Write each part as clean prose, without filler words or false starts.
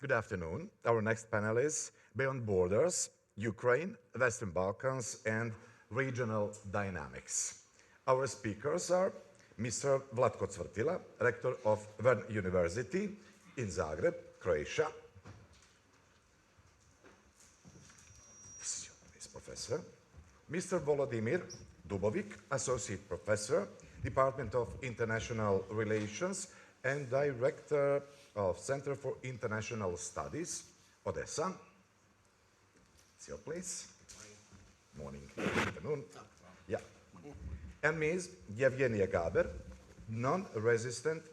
Good afternoon. Our next panel is Beyond Borders, Ukraine, Western Balkans, and Regional Dynamics. Our speakers are Mr. Vlatko Cvrtila, Rector of Vern University in Zagreb, Croatia. This is your place, Professor. Mr. Volodymyr Dubovic, Associate Professor, Department of International Relations and Director of Center for International Studies, Odessa. It's your place. Morning. Afternoon. Yeah. And Ms. Yevgenia Gaber, non-resident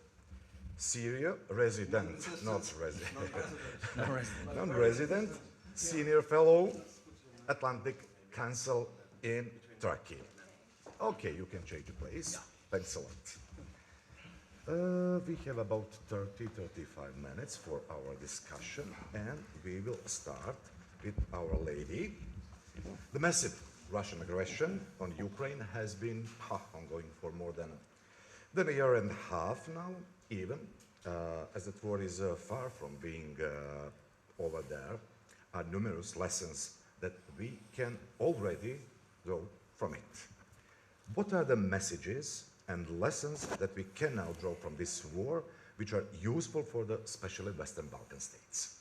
Syria resident, not resident, non-resident Senior Fellow, Atlantic Council in Turkey. Okay, you can change the place. Thanks a lot. We have about 30-35 minutes for our discussion, and we will start with Our Lady. The massive Russian aggression on Ukraine has been ongoing for more than a year and a half now, even, as the war is far from being over. There are numerous lessons that we can already draw from it. What are the messages and lessons that we can now draw from this war, which are useful for the especially Western Balkan states?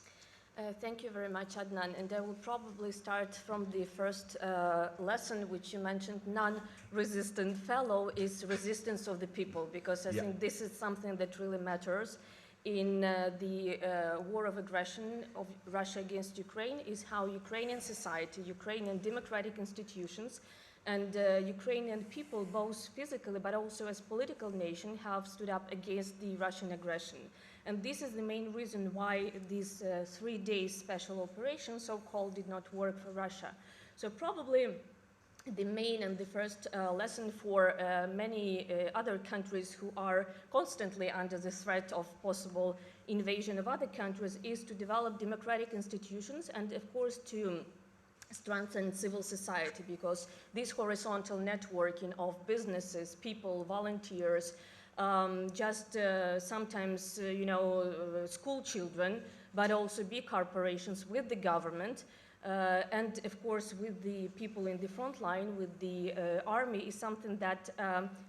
Thank you very much, Adnan. And I will probably start from the first lesson, which you mentioned, non-resistant fellow is resistance of the people, because I think this is something that really matters in the war of aggression of Russia against Ukraine, is how Ukrainian society, Ukrainian democratic institutions, and Ukrainian people, both physically but also as political nation, have stood up against the Russian aggression. And this is the main reason why this 3-day special operation, so-called, did not work for Russia. So probably the main and the first lesson for many other countries who are constantly under the threat of possible invasion of other countries is to develop democratic institutions and, of course, to strengthen civil society, because this horizontal networking of businesses, people, volunteers, sometimes, school children, but also big corporations with the government, and of course with the people in the front line, with the army, is something that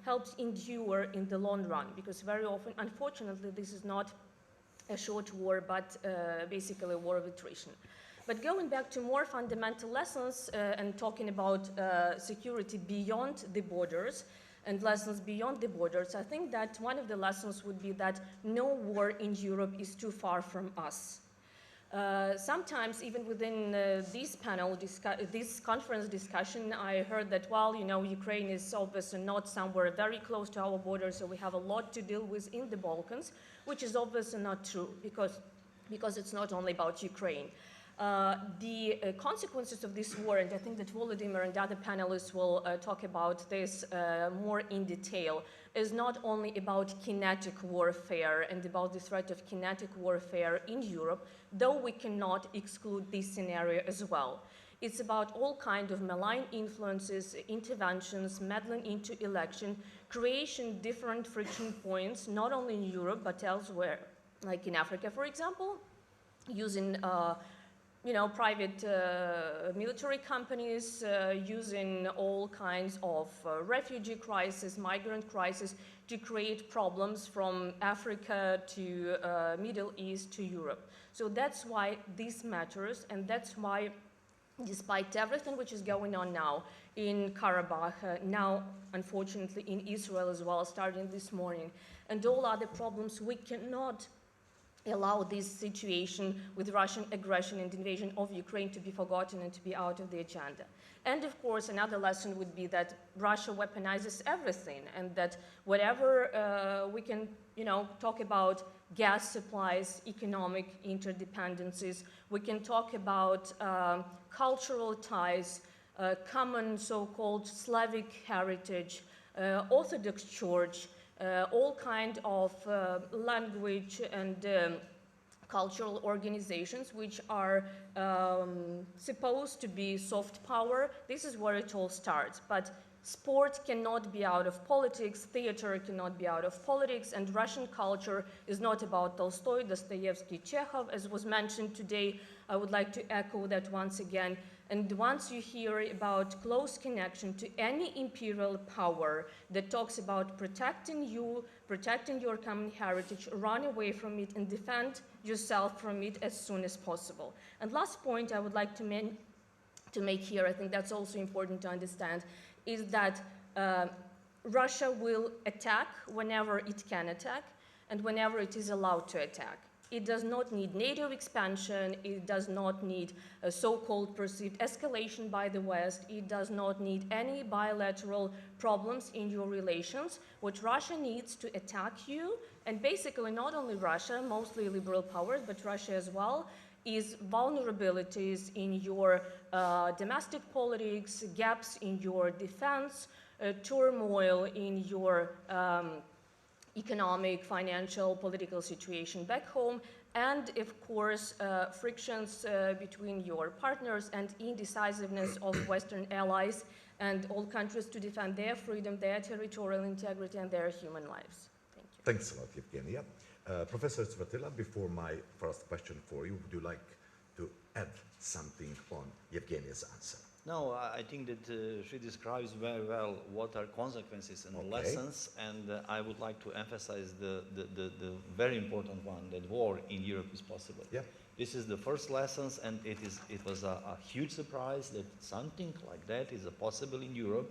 helps endure in the long run, because very often, unfortunately, this is not a short war, but basically a war of attrition. But going back to more fundamental lessons and talking about security beyond the borders and lessons beyond the borders, I think that one of the lessons would be that no war in Europe is too far from us. Sometimes, even within this conference discussion, I heard that, well, Ukraine is obviously not somewhere very close to our borders, so we have a lot to deal with in the Balkans, which is obviously not true, because it's not only about Ukraine. The consequences of this war, and I think that Volodymyr and other panelists will talk about this more in detail, is not only about kinetic warfare and about the threat of kinetic warfare in Europe, though we cannot exclude this scenario as well. It's about all kinds of malign influences, interventions, meddling into election, creation different friction points, not only in Europe, but elsewhere, like in Africa, for example, using private military companies, using all kinds of refugee crisis, migrant crisis, to create problems from Africa to Middle East to Europe. So that's why this matters, and that's why, despite everything which is going on now in Karabakh, now unfortunately in Israel as well, starting this morning, and all other problems, we cannot allow this situation with Russian aggression and invasion of Ukraine to be forgotten and to be out of the agenda. And of course, another lesson would be that Russia weaponizes everything, and that whatever we can, talk about gas supplies, economic interdependencies, we can talk about cultural ties, common so-called Slavic heritage, Orthodox Church, all kind of language and cultural organizations which are supposed to be soft power. This is where it all starts. But Sport cannot be out of politics, theater cannot be out of politics, and Russian culture is not about Tolstoy, Dostoevsky, Chekhov, as was mentioned today. I would like to echo that once again. And once you hear about close connection to any imperial power that talks about protecting you, protecting your common heritage, run away from it and defend yourself from it as soon as possible. And last point I would like to make here, I think that's also important to understand, is that Russia will attack whenever it can attack and whenever it is allowed to attack. It does not need NATO expansion, it does not need a so-called perceived escalation by the West, it does not need any bilateral problems in your relations. What Russia needs to attack you, and basically not only Russia, mostly liberal powers, but Russia as well, is vulnerabilities in your domestic politics, gaps in your defense, turmoil in your economic, financial, political situation back home, and of course frictions between your partners and indecisiveness of Western allies and all countries to defend their freedom, their territorial integrity, and their human lives. Thank you. Thanks a lot, Evgenia. Professor Tsvatila, before my first question for you, would you like to add something on Evgenia's answer? No, I think that she describes very well what are consequences and the lessons, and I would like to emphasize the very important one, that war in Europe is possible. Yeah. This is the first lessons, and it was a huge surprise that something like that is possible in Europe,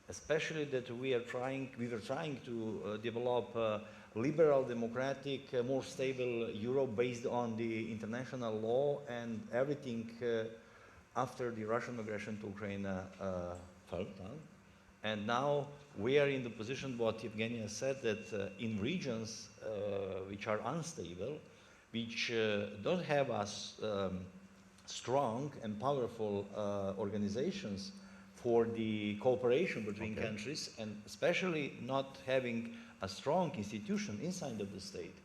especially that we were trying to develop a liberal, democratic, more stable Europe based on the international law, and everything after the Russian aggression to Ukraine fell down. And now we are in the position, what Evgenia said, that in regions which are unstable, which don't have as strong and powerful organizations for the cooperation between countries, and especially not having a strong institution inside of the state,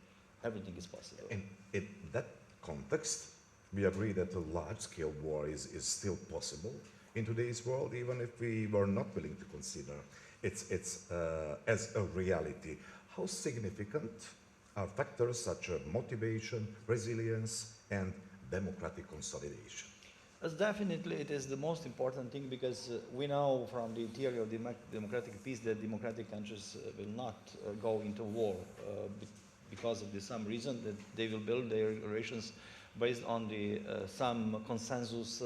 everything is possible. In that context, we agree that a large-scale war is still possible in today's world, even if we were not willing to consider it as a reality. How significant are factors such as motivation, resilience, and democratic consolidation? As definitely it is the most important thing, because we know from the theory of democratic peace that democratic countries will not go into war because of some reason, that they will build their relations based on some consensus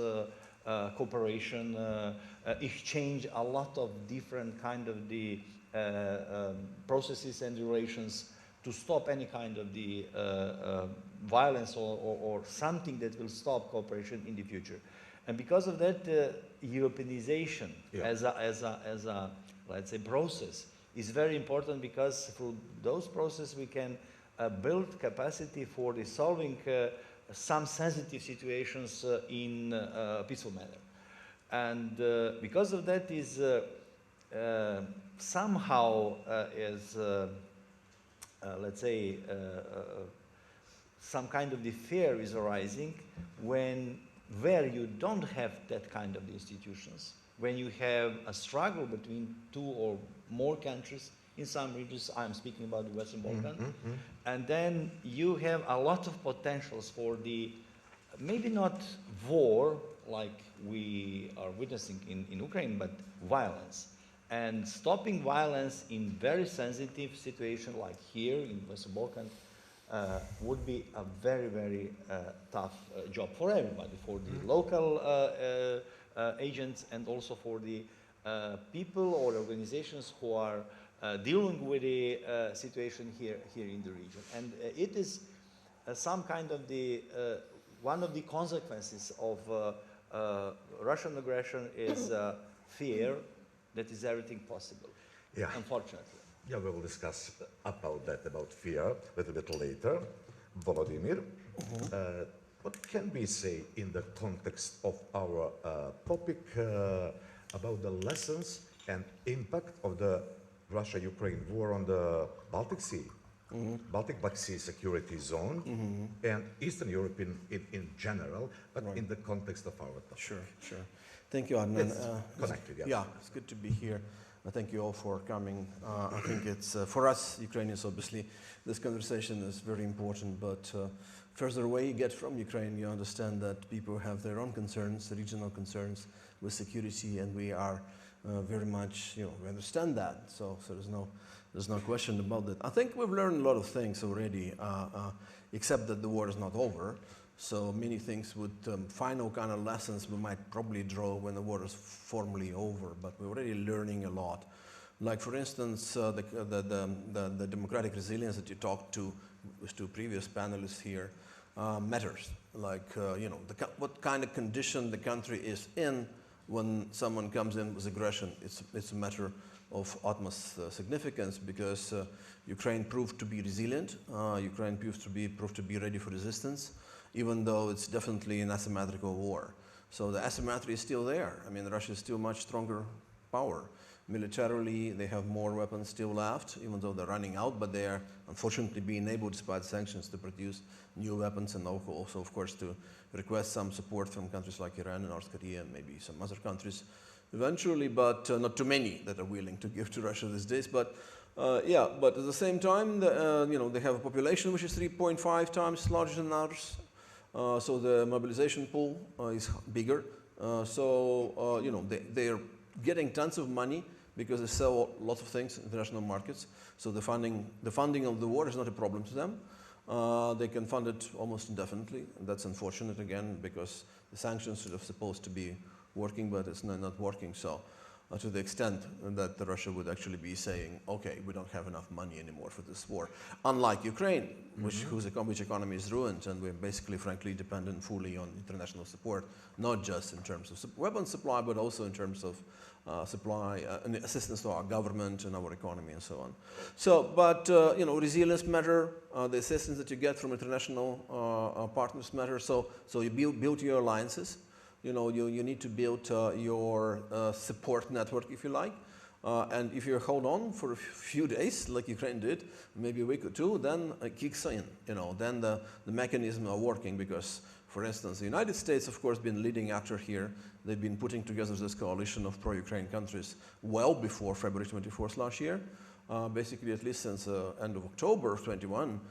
cooperation, exchange a lot of different kind of the processes and relations to stop any kind of the violence or something that will stop cooperation in the future. And because of that, Europeanization as a let's say process is very important, because through those processes we can build capacity for the solving some sensitive situations in a peaceful manner. And because of that is somehow let's say some kind of the fear is arising where you don't have that kind of institutions, when you have a struggle between two or more countries. In some regions, I'm speaking about the Western Balkans, and then you have a lot of potentials for the, maybe not war like we are witnessing in Ukraine, but violence. And stopping violence in very sensitive situation like here in Western Balkans would be a very, very tough job for everybody, for the local agents, and also for the people or organizations who are dealing with the situation here in the region. And it is some kind of the, one of the consequences of Russian aggression is fear that is everything possible, unfortunately. Yeah, we will discuss about that, about fear, a little bit later. Volodymyr, what can we say in the context of our topic about the lessons and impact of the Russia-Ukraine war on the Baltic Sea, Baltic Black Sea security zone, and Eastern Europe in general, but in the context of our topic? Sure. Thank you, Adnan. It's connected, yes. Yeah, it's good to be here. Thank you all for coming. I think it's, for us, Ukrainians, obviously, this conversation is very important, but further away you get from Ukraine, you understand that people have their own concerns, regional concerns with security, and we are very much, we understand that, so there's no question about that. I think we've learned a lot of things already, except that the war is not over. So many things with final kind of lessons we might probably draw when the war is formally over, but we're already learning a lot. Like for instance, the democratic resilience that you talked to with two previous panelists here matters. Like, what kind of condition the country is in when someone comes in with aggression. It's a matter of utmost significance because Ukraine proved to be resilient. Ukraine proved to be ready for resistance, even though it's definitely an asymmetrical war. So the asymmetry is still there. I mean, Russia is still much stronger power. Militarily, they have more weapons still left, even though they're running out, but they are unfortunately being able, despite sanctions, to produce new weapons and also, of course, to request some support from countries like Iran and North Korea and maybe some other countries eventually, but not too many that are willing to give to Russia these days. But but at the same time, they have a population which is 3.5 times larger than ours. So the mobilization pool is bigger. They are getting tons of money because they sell lots of things in international markets. So the funding of the war is not a problem to them. They can fund it almost indefinitely. And that's unfortunate again because the sanctions are supposed to be working, but it's not working. So to the extent that Russia would actually be saying, okay, we don't have enough money anymore for this war. Unlike Ukraine, whose economy is ruined, and we're basically, frankly, dependent fully on international support, not just in terms of weapons supply, but also in terms of supply and assistance to our government and our economy and so on. So, but, resilience matter, the assistance that you get from international partners matter. So you build your alliances. You need to build your support network, if you like. And if you hold on for a few days, like Ukraine did, maybe a week or two, then it kicks in. Then the mechanisms are working because, for instance, the United States, of course, been leading actor here. They've been putting together this coalition of pro-Ukraine countries well before February 24th last year, basically at least since the end of October of 21,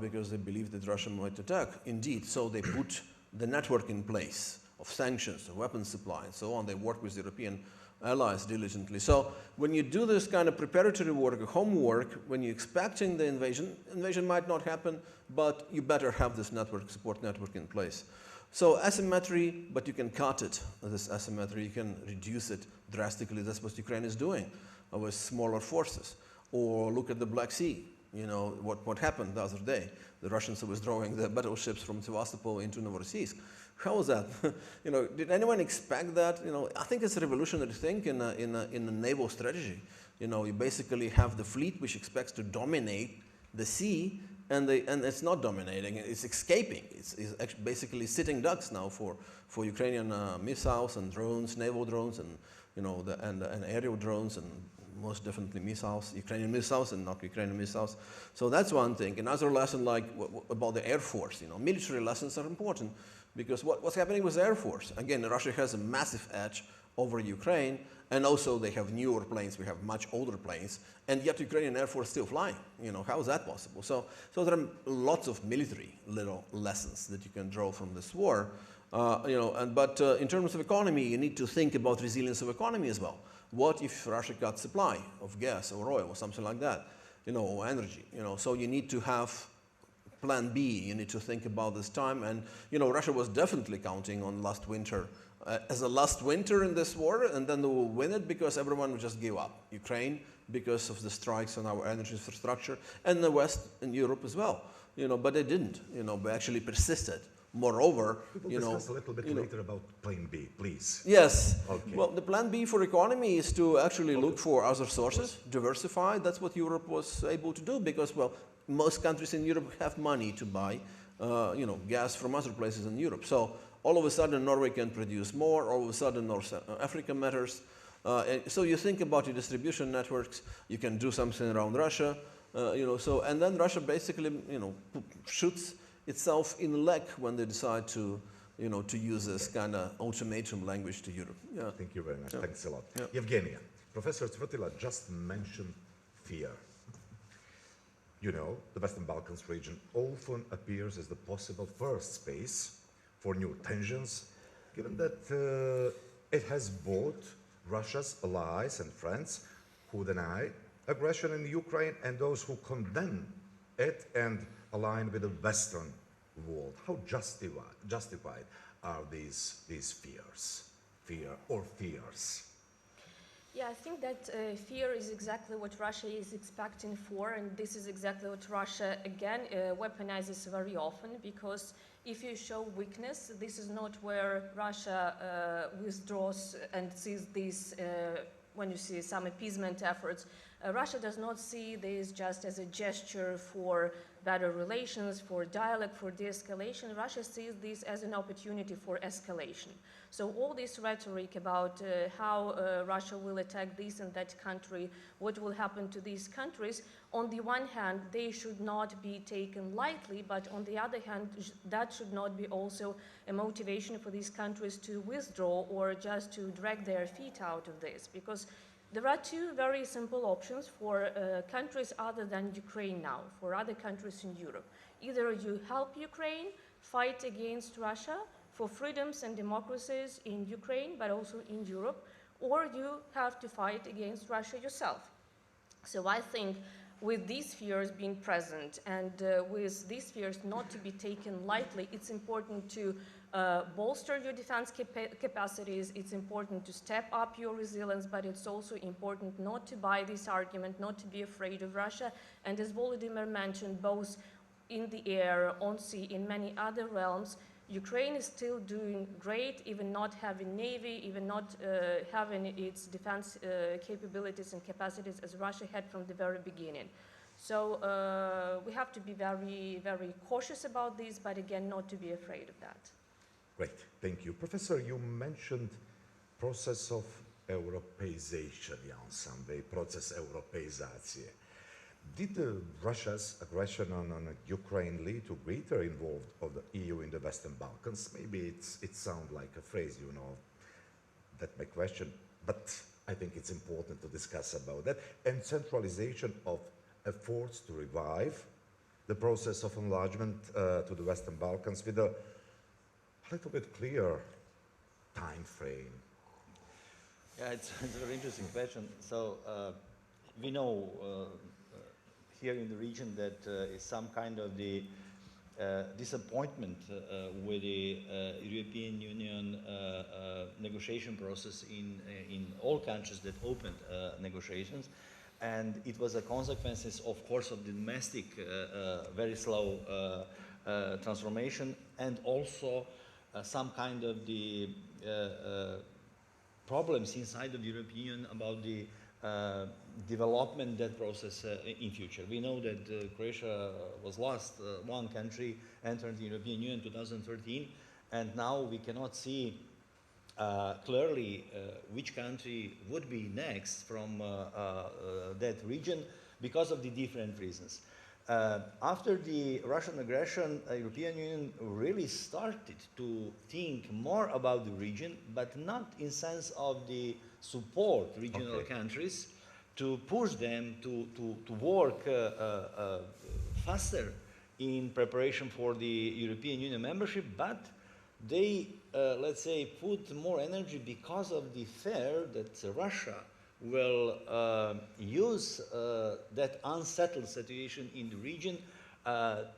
because they believed that Russia might attack. Indeed, so they put the network in place of sanctions, of weapons supply, and so on. They work with European allies diligently. So when you do this kind of preparatory work, homework, when you're expecting the invasion might not happen, but you better have this support network in place. So asymmetry, but you can cut it, this asymmetry, you can reduce it drastically. That's what Ukraine is doing with smaller forces. Or look at the Black Sea. What happened the other day. The Russians are withdrawing the battleships from Sevastopol into Novorossiysk. How was that? Did anyone expect that? I think it's a revolutionary thing in a naval strategy. You basically have the fleet which expects to dominate the sea, and it's not dominating. It's escaping. It's actually basically sitting ducks now for Ukrainian missiles and drones, naval drones, and and aerial drones, and most definitely missiles, Ukrainian missiles and not Ukrainian missiles. So that's one thing. Another lesson, like about the Air Force. Military lessons are important. Because what's happening with the Air Force? Again, Russia has a massive edge over Ukraine, and also they have newer planes, we have much older planes, and yet Ukrainian Air Force is still flying. How is that possible? So there are lots of military little lessons that you can draw from this war. But in terms of economy, you need to think about resilience of economy as well. What if Russia cuts supply of gas or oil or something like that, or energy? So you need to have Plan B. You need to think about this time. And, Russia was definitely counting on last winter as a last winter in this war, and then they will win it because everyone will just give up. Ukraine, because of the strikes on our energy infrastructure, and the West and Europe as well. But they didn't. They actually persisted. Moreover, we will discuss a little bit later about Plan B, please. Yes. Okay. Well, the Plan B for economy is to actually look for other sources, diversify. That's what Europe was able to do because, well, most countries in Europe have money to buy, gas from other places in Europe. So all of a sudden, Norway can produce more. All of a sudden, North Africa matters. So you think about your distribution networks. You can do something around Russia, and then Russia basically, shoots itself in the leg when they decide to, to use this kind of ultimatum language to Europe. Yeah. Thank you very much. Yeah. Thanks a lot. Yeah. Evgenia, Professor Tvotila just mentioned fear. You know, the Western Balkans region often appears as the possible first space for new tensions, given that it has both Russia's allies and friends who deny aggression in Ukraine and those who condemn it and align with the Western world. How justified are these fears? Fears? Yeah, I think that fear is exactly what Russia is expecting for, and this is exactly what Russia, again, weaponizes very often, because if you show weakness, this is not where Russia withdraws and sees this, when you see some appeasement efforts. Russia does not see this just as a gesture for better relations, for dialogue, for de-escalation. Russia sees this as an opportunity for escalation. So all this rhetoric about how Russia will attack this and that country, what will happen to these countries, on the one hand, they should not be taken lightly, but on the other hand, that should not be also a motivation for these countries to withdraw or just to drag their feet out of this, because there are two very simple options for countries other than Ukraine now, for other countries in Europe. Either you help Ukraine fight against Russia for freedoms and democracies in Ukraine, but also in Europe, or you have to fight against Russia yourself. So I think with these fears being present and with these fears not to be taken lightly, it's important to bolster your defense capacities, it's important to step up your resilience, but it's also important not to buy this argument, not to be afraid of Russia. And as Volodymyr mentioned, both in the air, on sea, in many other realms, Ukraine is still doing great, even not having navy, even not having its defense capabilities and capacities as Russia had from the very beginning. So we have to be very, very cautious about this, but again, not to be afraid of that. Great, thank you. Professor, you mentioned process of Europeization, ensemble, proces europeizacije. Did Russia's aggression on Ukraine lead to greater involvement of the EU in the Western Balkans? Maybe it sounds like a phrase, you know, that's my question, but I think it's important to discuss about that. And centralization of efforts to revive the process of enlargement to the Western Balkans with a little bit clearer time frame. Yeah, it's a very interesting question. So we know here in the region that is some kind of the disappointment with the European Union negotiation process in all countries that opened negotiations. And it was a consequence, of course, of the domestic very slow transformation, and also some kind of the problems inside of the European Union about the development that process in future. We know that Croatia was last one country entered the European Union in 2013, and now we cannot see clearly which country would be next from that region because of the different reasons. After the Russian aggression, European Union really started to think more about the region, but not in sense of the support regional countries to push them to work faster in preparation for the European Union membership, but they, let's say, put more energy because of the fear that Russia will use that unsettled situation in the region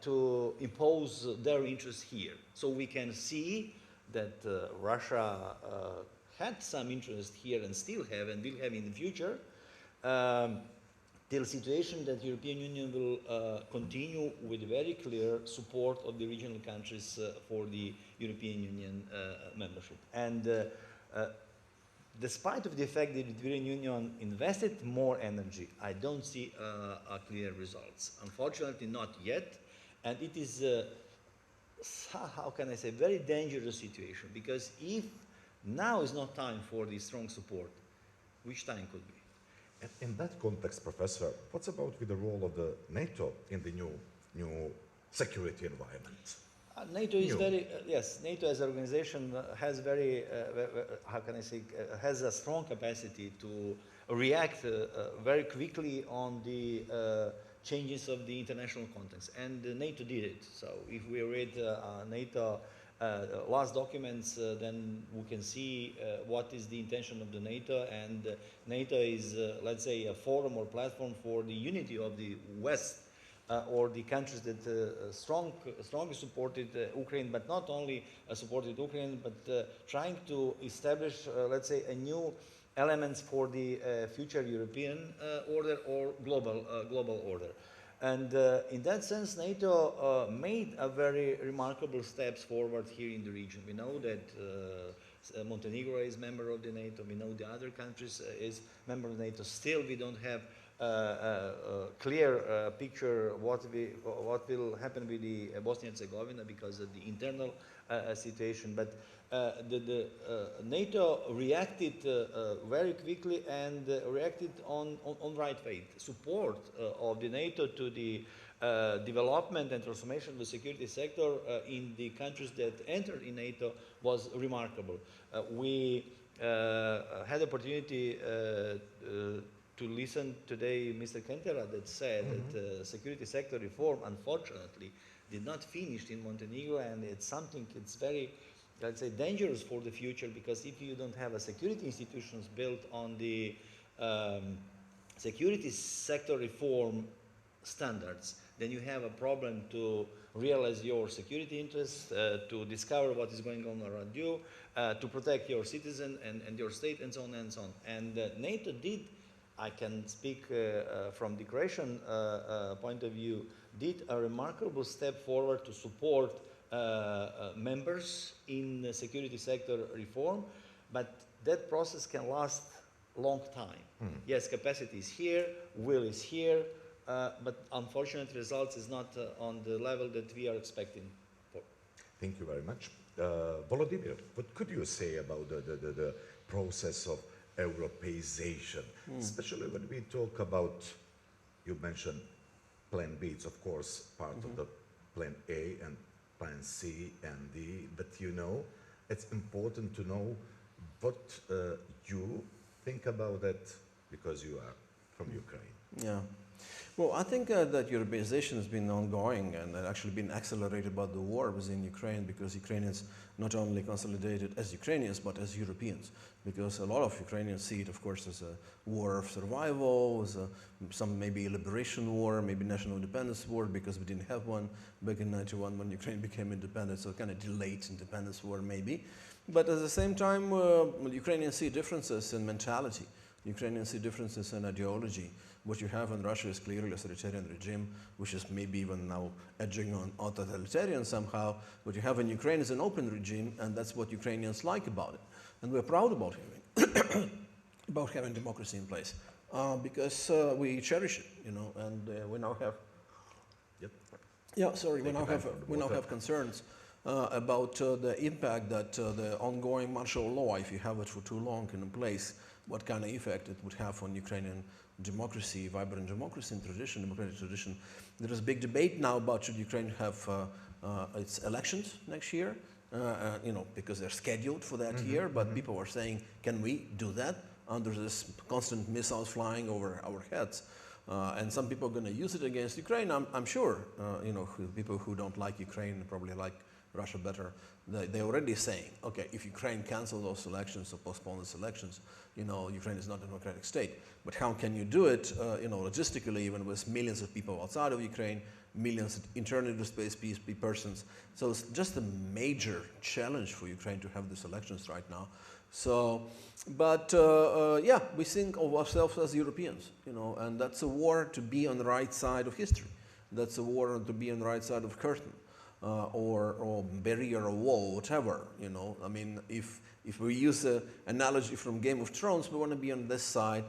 to impose their interests here. So we can see that Russia had some interest here and still have and will have in the future, till situation that European Union will continue with very clear support of the regional countries for the European Union membership. And despite of the fact that the European Union invested more energy, I don't see a clear results. Unfortunately, not yet. And it is, how can I say, very dangerous situation, because if now is not time for the strong support, which time could be? And in that context, Professor, what's about with the role of the NATO in the new security environment? NATO is very, yes, NATO as an organization has very, how can I say, has a strong capacity to react very quickly on the changes of the international context, and NATO did it. So if we read NATO last documents, then we can see what is the intention of the NATO, and NATO is, let's say, a forum or platform for the unity of the West, or the countries that strongly supported Ukraine, but not only supported Ukraine, but trying to establish, let's say, a new elements for the future European order or global order. And in that sense, NATO made a very remarkable steps forward here in the region. We know that Montenegro is member of the NATO. We know the other countries is member of NATO. Still, we don't have a clear picture what will happen with the Bosnia and Herzegovina because of the internal situation. But the NATO reacted very quickly and reacted on right way. Support of the NATO to the development and transformation of the security sector in the countries that entered in NATO was remarkable. We had the opportunity to listen today Mr. Kentera that said that security sector reform, unfortunately, did not finish in Montenegro, and it's something, it's very, let's say, dangerous for the future, because if you don't have a security institutions built on the security sector reform standards, then you have a problem to realize your security interests, to discover what is going on around you, to protect your citizen and your state, and so on and so on. And NATO did, I can speak from the Croatian point of view, did a remarkable step forward to support members in the security sector reform, but that process can last a long time. Yes, capacity is here, will is here, but unfortunate results is not on the level that we are expecting for. Thank you very much. Volodymyr, what could you say about the process of Europeization, especially when we talk about, you mentioned Plan B, it's of course part of the Plan A and Plan C and D, but you know, it's important to know what you think about that, because you are from Ukraine. Yeah. Well, I think that Europeization has been ongoing and actually been accelerated by the war within Ukraine, because Ukrainians not only consolidated as Ukrainians but as Europeans, because a lot of Ukrainians see it, of course, as a war of survival, as some maybe a liberation war, maybe national independence war, because we didn't have one back in '91 when Ukraine became independent, so kind of delayed independence war maybe. But at the same time, Ukrainians see differences in mentality. Ukrainians see differences in ideology. What you have in Russia is clearly a authoritarian regime, which is maybe even now edging on totalitarian somehow. What you have in Ukraine is an open regime, and that's what Ukrainians like about it. And we're proud about having democracy in place, because we cherish it, you know, and we now have. Yep. Yeah, sorry. We now have concerns about the impact that the ongoing martial law, if you have it for too long in place, what kind of effect it would have on Ukrainian democracy, vibrant democracy and tradition, democratic tradition. There is a big debate now about should Ukraine have its elections next year, you know, because they're scheduled for that year, but people are saying, can we do that under this constant missiles flying over our heads? And some people are going to use it against Ukraine. I'm sure, you know, people who don't like Ukraine probably like Russia better. They're already saying, okay, if Ukraine cancels those elections or postpones those elections, you know, Ukraine is not a democratic state. But how can you do it, you know, logistically, even with millions of people outside of Ukraine, millions internally displaced persons? So it's just a major challenge for Ukraine to have these elections right now. So, but yeah, we think of ourselves as Europeans, you know, and that's a war to be on the right side of history. That's a war to be on the right side of curtain. Or barrier or wall, whatever, you know. I mean, if we use an analogy from Game of Thrones, we want to be on this side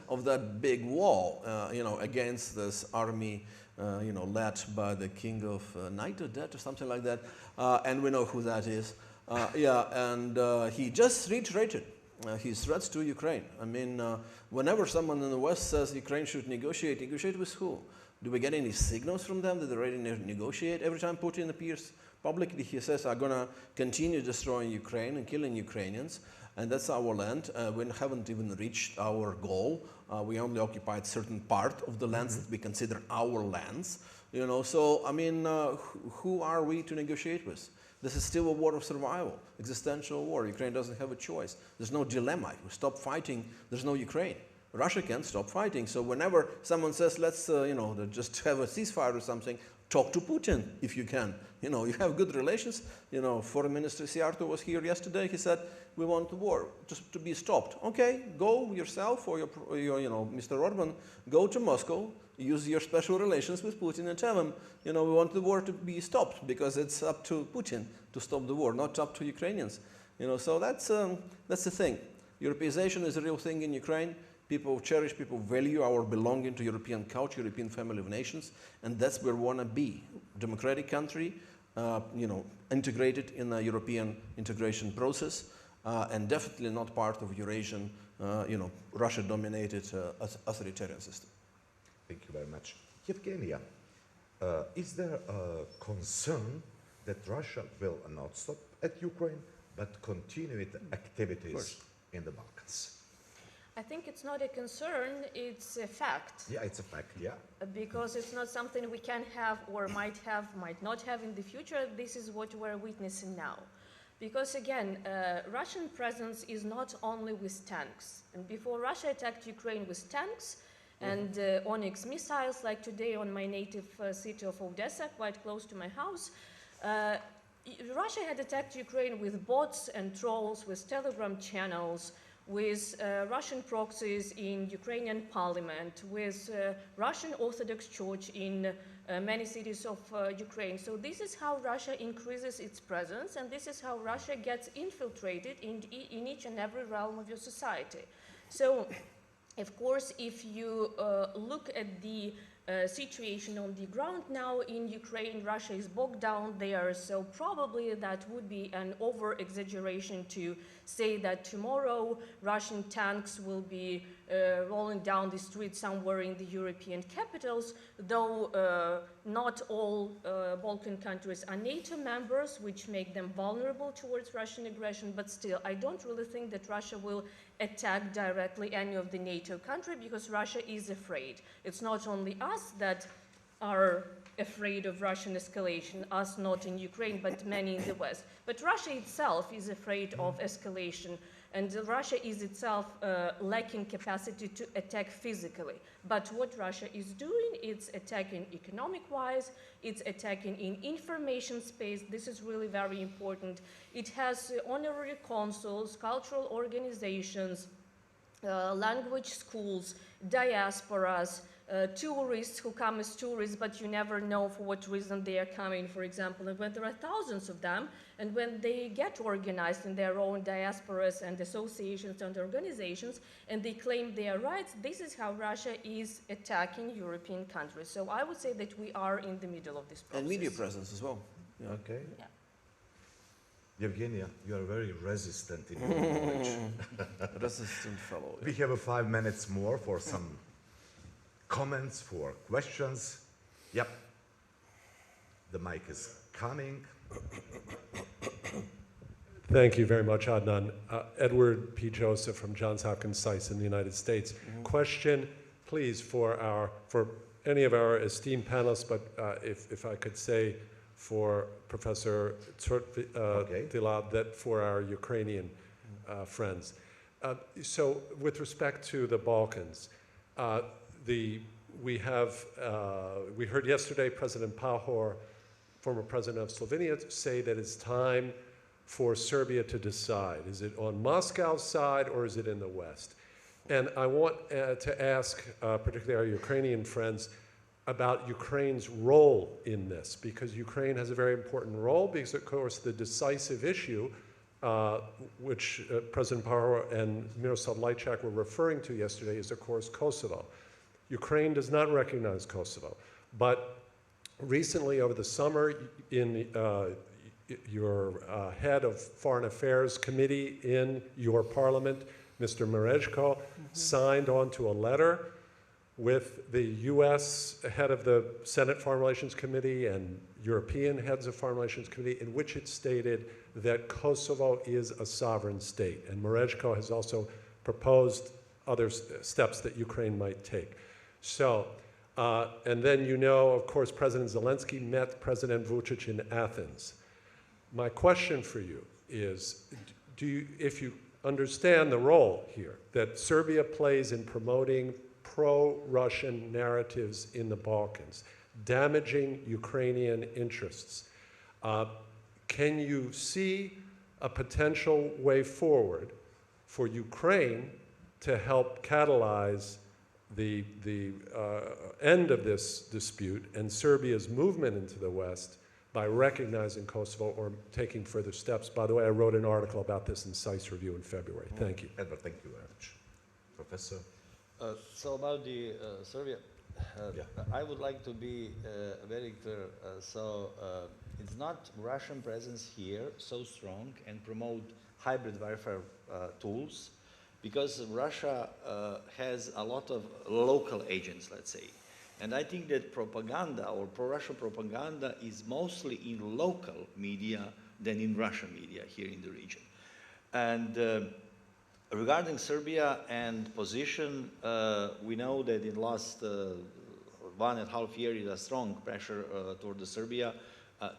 of that big wall, you know, against this army, you know, led by the king of Night or Death or something like that, and we know who that is. Yeah, and he just reiterated his threats to Ukraine. I mean, whenever someone in the West says Ukraine should negotiate with who? Do we get any signals from them that they're ready to negotiate? Every time Putin appears publicly, he says, I'm going to continue destroying Ukraine and killing Ukrainians. And that's our land. We haven't even reached our goal. We only occupied certain part of the lands that we consider our lands. You know, so I mean, who are we to negotiate with? This is still a war of survival, existential war. Ukraine doesn't have a choice. There's no dilemma. If we stop fighting, there's no Ukraine. Russia can't stop fighting. So whenever someone says, let's, you know, just have a ceasefire or something, talk to Putin if you can. You know, you have good relations. You know, Foreign Minister Siarto was here yesterday. He said, we want the war to be stopped. Okay, go yourself or your you know, Mr. Orban, go to Moscow, use your special relations with Putin and tell him, you know, we want the war to be stopped because it's up to Putin to stop the war, not up to Ukrainians. You know, so that's the thing. Europeization is a real thing in Ukraine. People cherish, people value our belonging to European culture, European family of nations, and that's where we want to be. Democratic country, you know, integrated in a European integration process, and definitely not part of Eurasian, you know, Russia-dominated authoritarian system. Thank you very much. Evgenia, is there a concern that Russia will not stop at Ukraine, but continue its activities in the Balkans? I think it's not a concern, it's a fact. Yeah, it's a fact, yeah. Because it's not something we can have or might not have in the future. This is what we're witnessing now. Because again, Russian presence is not only with tanks. And before Russia attacked Ukraine with tanks and Onyx missiles, like today on my native city of Odessa, quite close to my house, Russia had attacked Ukraine with bots and trolls, with Telegram channels, with Russian proxies in Ukrainian parliament, with Russian Orthodox Church in many cities of Ukraine. So this is how Russia increases its presence, and this is how Russia gets infiltrated in each and every realm of your society. So, of course, if you look at the situation on the ground now in Ukraine, Russia is bogged down there, so probably that would be an over-exaggeration to say that tomorrow Russian tanks will be rolling down the street somewhere in the European capitals, though not all Balkan countries are NATO members, which make them vulnerable towards Russian aggression, but still, I don't really think that Russia will attack directly any of the NATO country because Russia is afraid. It's not only us that are afraid of Russian escalation, us not in Ukraine, but many in the West. But Russia itself is afraid of escalation, and Russia is itself lacking capacity to attack physically. But what Russia is doing, it's attacking economic-wise, it's attacking in information space. This is really very important. It has honorary consuls, cultural organizations, language schools, diasporas, tourists who come as tourists, but you never know for what reason they are coming, for example, and when there are thousands of them, and when they get organized in their own diasporas and associations and organizations, and they claim their rights, this is how Russia is attacking European countries. So I would say that we are in the middle of this process. And media presence as well. Yeah. Okay. Yeah. Evgenia, you are very resistant in your knowledge. Resistant fellow. We have 5 minutes more for some comments, for questions. Yep. The mic is coming. Thank you very much, Adnan. Edward P. Joseph from Johns Hopkins SAIS in the United States. Question, please, for any of our esteemed panelists, but if I could say for Professor Dilab, that for our Ukrainian friends. So with respect to the Balkans, we heard yesterday President Pahor, former president of Slovenia, say that it's time for Serbia to decide. Is it on Moscow's side or is it in the West? And I want to ask, particularly our Ukrainian friends, about Ukraine's role in this, because Ukraine has a very important role, because of course the decisive issue, which President Pahor and Miroslav Lajčák were referring to yesterday, is of course Kosovo. Ukraine does not recognize Kosovo, but recently over the summer, your head of Foreign Affairs Committee in your parliament, Mr. MERICS, signed onto a letter with the U.S. head of the Senate Foreign Relations Committee and European Heads of Foreign Relations Committee, in which it stated that Kosovo is a sovereign state. And MERICS has also proposed other steps that Ukraine might take. So, and then you know, of course, President Zelensky met President Vučić in Athens. My question for you is, if you understand the role here that Serbia plays in promoting pro-Russian narratives in the Balkans, damaging Ukrainian interests, can you see a potential way forward for Ukraine to help catalyze the end of this dispute and Serbia's movement into the West by recognizing Kosovo or taking further steps? By the way, I wrote an article about this in SICE Review in February. Thank you. Edward, thank you very much. Professor? So about the Serbia, Yeah. I would like to be very clear. It's not Russian presence here so strong and promote hybrid warfare tools, because Russia has a lot of local agents, let's say. And I think that propaganda or pro-Russian propaganda is mostly in local media than in Russian media here in the region. And regarding Serbia and position, we know that in last 1.5 years, a strong pressure toward the Serbia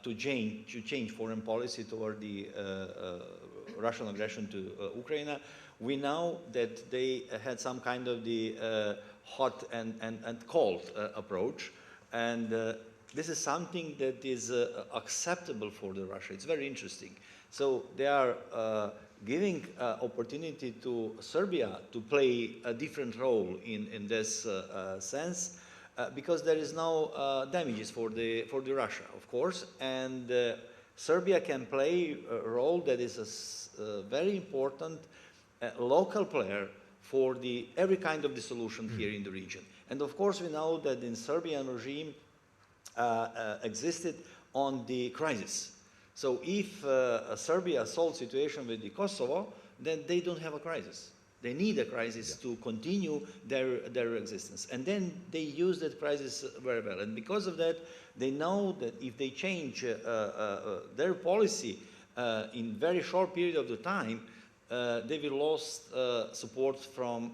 to change foreign policy toward the Russian aggression to Ukraine. We know that they had some kind of the hot and cold approach, and this is something that is acceptable for the Russia. It's very interesting. So they are giving opportunity to Serbia to play a different role in this sense, because there is no damages for the Russia, of course, and Serbia can play a role that is a very important local player for every kind of the solution here in the region. And of course we know that the Serbian regime existed on the crisis. So if Serbia solves situation with the Kosovo, then they don't have a crisis. They need a crisis to continue their existence. And then they use that crisis very well. And because of that, they know that if they change their policy in very short period of the time, they will lose support from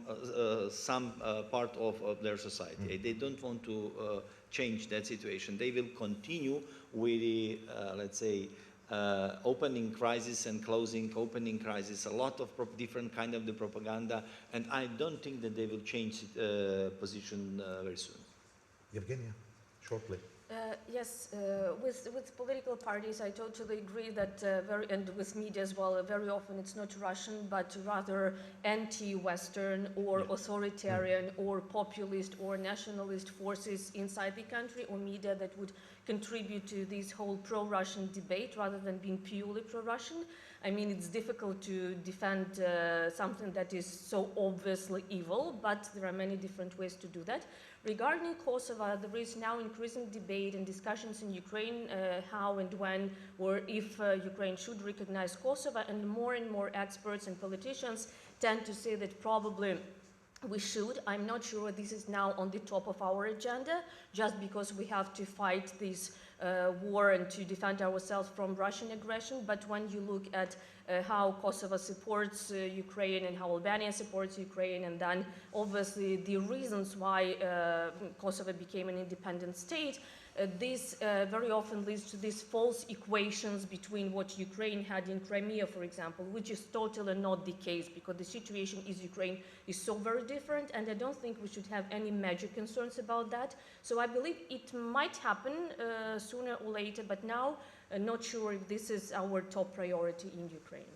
some part of their society. They don't want to change that situation. They will continue with the, let's say, opening crisis and closing opening crisis, a lot of different kind of the propaganda, and I don't think that they will change position very soon. Evgenia, shortly. Yes, with political parties, I totally agree that and with media as well, very often it's not Russian, but rather anti-Western or authoritarian or populist or nationalist forces inside the country, or media that would contribute to this whole pro-Russian debate rather than being purely pro-Russian. I mean, it's difficult to defend something that is so obviously evil, but there are many different ways to do that. Regarding Kosovo, there is now increasing debate and discussions in Ukraine how and when or if Ukraine should recognize Kosovo, and more experts and politicians tend to say that probably we should. I'm not sure this is now on the top of our agenda, just because we have to fight this war and to defend ourselves from Russian aggression. But when you look at how Kosovo supports Ukraine and how Albania supports Ukraine, and then obviously the reasons why Kosovo became an independent state, this very often leads to these false equations between what Ukraine had in Crimea, for example, which is totally not the case, because the situation in Ukraine is so very different, and I don't think we should have any major concerns about that. So I believe it might happen sooner or later, but now not sure if this is our top priority in Ukraine.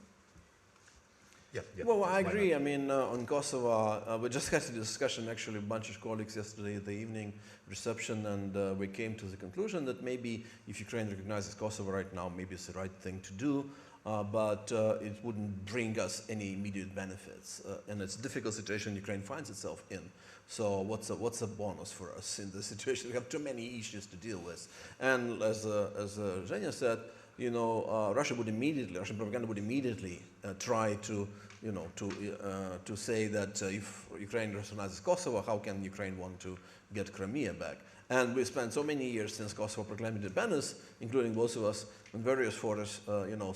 Well, I agree. I mean, on Kosovo, we just had a discussion, actually, a bunch of colleagues yesterday at the evening reception, and we came to the conclusion that maybe if Ukraine recognizes Kosovo right now, maybe it's the right thing to do, but it wouldn't bring us any immediate benefits. And it's a difficult situation Ukraine finds itself in. So what's a bonus for us in this situation? We have too many issues to deal with. And as Zhenya said, Russia would immediately, Russian propaganda would immediately try to, to say that if Ukraine recognizes Kosovo, how can Ukraine want to get Crimea back? And we spent so many years since Kosovo proclaimed independence, including both of us in various forums,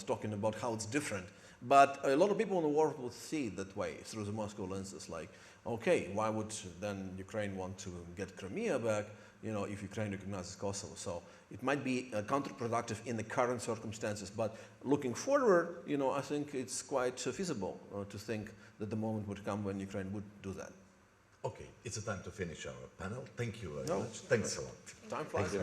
talking about how it's different. But a lot of people in the world would see it that way through the Moscow lenses, like, okay, why would then Ukraine want to get Crimea back, if Ukraine recognizes Kosovo? So it might be counterproductive in the current circumstances, but looking forward, I think it's quite feasible to think that the moment would come when Ukraine would do that. Okay, it's a time to finish our panel. Thank you very much. Thanks a lot. Time flies.